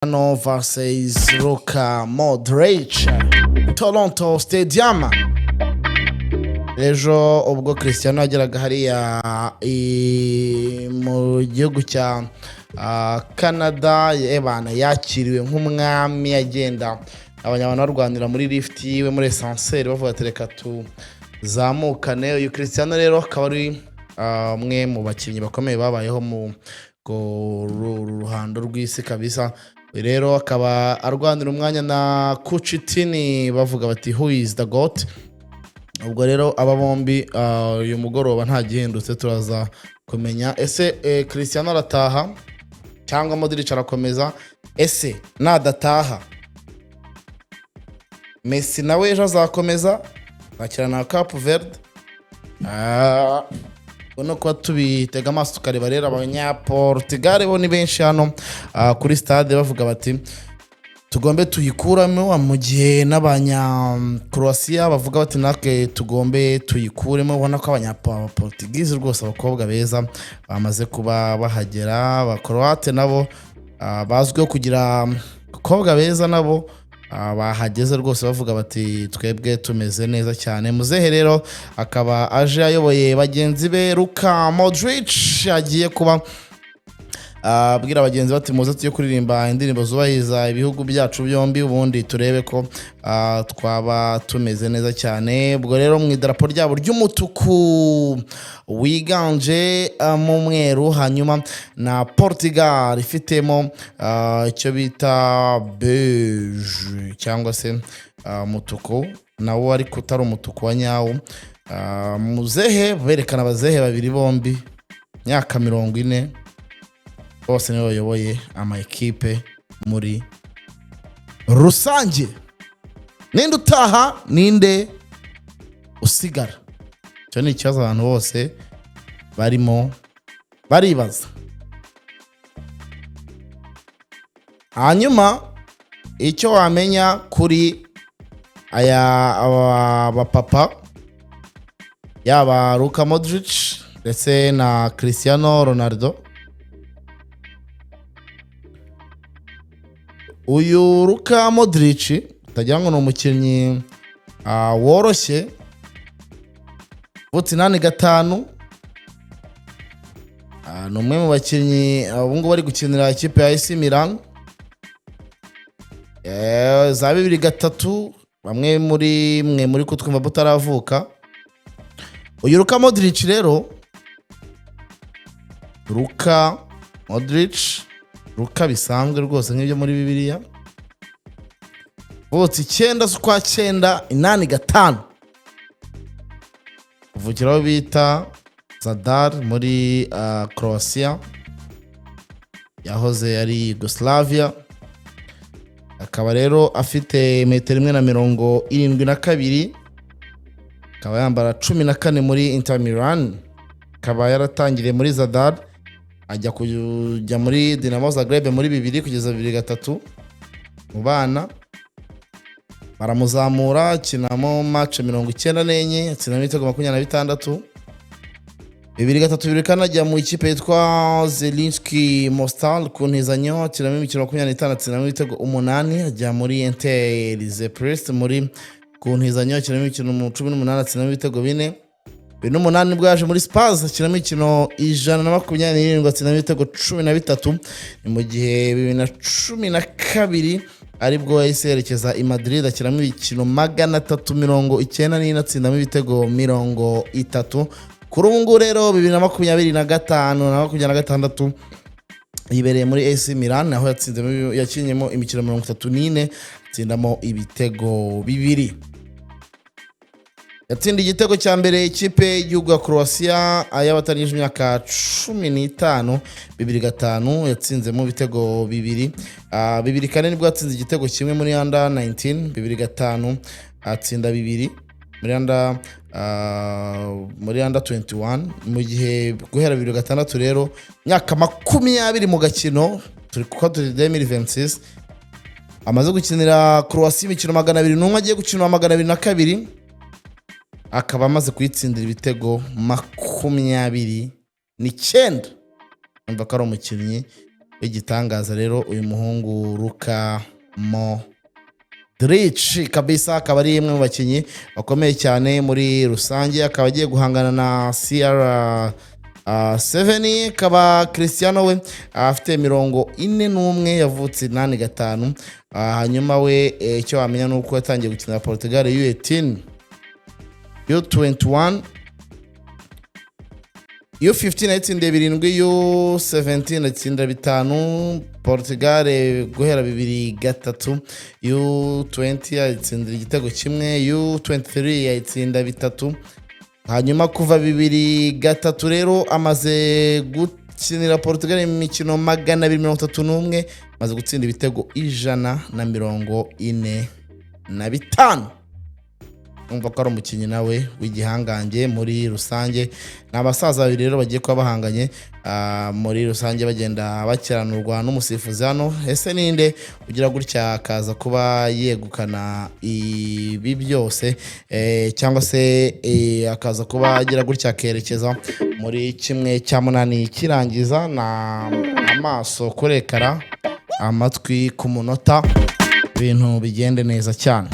Cristiano versus Luka Modric Toronto Stadium. Ejo ubwo Cristiano yageraga hariya mu gihugu cya Canada, ebana yakiriwe nk'umwami, agenda abanyabana barwanira muri lift yiwe muri ascenseur bavuga ati reka tuzamukane. Uyu Cristiano rero akaba ari umwe mu bakinnyi bakomeye babayeho mu ruhando rw'isi kabisa. Rero akaba arwanira umwanya na Kuchitini bavuga bati who is the goat. Ubwo rero aba bombi uyu mugoroba nta gihindutse, turaza kumenya ese Cristiano arataha cyangwa Modric arakomeza. Ese nadataha Messi nawe ejo azakomeza bakirana na Cape Verde. Uno kwa tubitega amaso tukareba rero abanyaportugal bo ni benshi hano kuri stade bavuga bati tugombe tuyikuramo, mu gihe n'abanya Croatia bavuga bati nake tugombe tuyikuremo. Ubona ko abanyaportugize rwose abakobwa beza bamaze kuba bahagera. Abakroate nabo bazwiho kugira abakobwa beza nabo bahageze rwose bavuga bati twebwe tumeze neza cyane. Muzehe rero akaba aje ayoboye bagenzi be. Luka Modric agiye kuba abwira abagenzi bati muze tujye kuririmba indirimbo zubahiza ibihugu byacu byombi, ubundi turebe ko twaba tumeze neza cyane. Ubwo rero mu idarapo ryabo ry'umutuku wiganje mu mweru, hanyuma na Portugal ifitemo icyo bita beige cyangwa se mutuku nawo ariko utari umutuku wa nyawo. Muzehe berekana abazehe babiri bombi myaka 40 bose nibo bayoboye ama ekipe muri rusange. Ninde utaha ninde usigara, cyo ni ikibazo abantu bose barimo baribaza. Hanyuma icyo wamenya kuri aya abapapa yaba Luka Modric ndetse na Cristiano Ronaldo, uyu Luka Modric utagira ngo ni umukinnyi woroshye, vuti 8-5, ni umwe mu bakinnyi ubu ngubu bari gukinira ikipe ya AC Milan za 2-3, bamwe muri kutwumva butaravuka. Uyu Luka Modric rero, Luka Modric, Luka bisanzwe rwose nk'ibyo muri Bibiliya, vuti 9 z'ukwa 9 8-5, uvukiraho bita Zadar muri Croatia, yahoze ari Yugoslavia. Akaba rero afite 1.72 m, akaba yambara 14 muri Inter Milan, akaba yaratangiriye muri Zadar ajya kujya muri Dinamo Zagreb muri 2 kugeza 2-3 mu bana. Baramuzamura akinamo match 94, akinamo ibitego 26, 2-3 kanajya mu ikipe yitwa Zelinski Mostar ku ntizanyo, akinamo imikino 25, akinamo ibitego 8, ajya muri Inter Zeprest muri ku ntizanyo, akinamo imikino 18, akinamo ibitego 4. 2008 bwo yaje muri Spurs akinamo imikino 127, akinamo ibitego 13. Ni mu gihe 2012 aribwo yahise yerekeza i Madrid akinamo imikino 394, atsindamo ibitego 30. Kuri ubu ngubu rero 2025 na 2026 yibereye muri AC Milan, aho yakinyemo imikino 34, atsindamo ibitego 2. Yatsinda igitego cya mbere ikipe y'igihugu ya Croatia ayabatanije imyaka 15, 2-5 yatsinzemo ibitego 2. 2-4 nibwo yatsinze igitego kimwe muri under 19, 2-5 atsinda 2 muri under 21. mu gihe guhera 2-6 rero myaka 20 mu gakino turi kuko 2026 amaze gukinira Croatia imikino 201, agiye gukina 202, akaba amaze kuyitsindira ibitego 29. Umva ko ari umukinnyi w'igitangaza rero uyu muhungu Luka Modric kabisa, akaba ari imwe mu bakinyi bakomeye cyane muri rusange, akaba agiye guhangana na CR7, kaba Cristiano we afite 41 yavutse 85, hanyuma we icyo wamenya nuko yatangiye gukina Portugal U18 U21 U15 yatsindiye 7, U17 yatsinda 5, Portugal guhera 2-3, U20 yatsinda igitego kimwe, U23 yatsinda 3, hanyuma kuva 2-3 rero amaze gukinira Portugal imikino 231, amaze gutsinda ibitego 145. umva ko ari umukinyi nawe w'igihangange muri rusange. N'abasaza babiri rero bagiye kuba bahanganye muri rusange bagenda bakiranurwa n'umusifuzi hano. Ese ninde ugira gutya akaza kuba yegukana ibi byose cyangwa se akaza kuba agira gutya kerekeza muri 1/8 kirangiza na amaso kurekara amatwi ku munota, ibintu bigende neza cyane.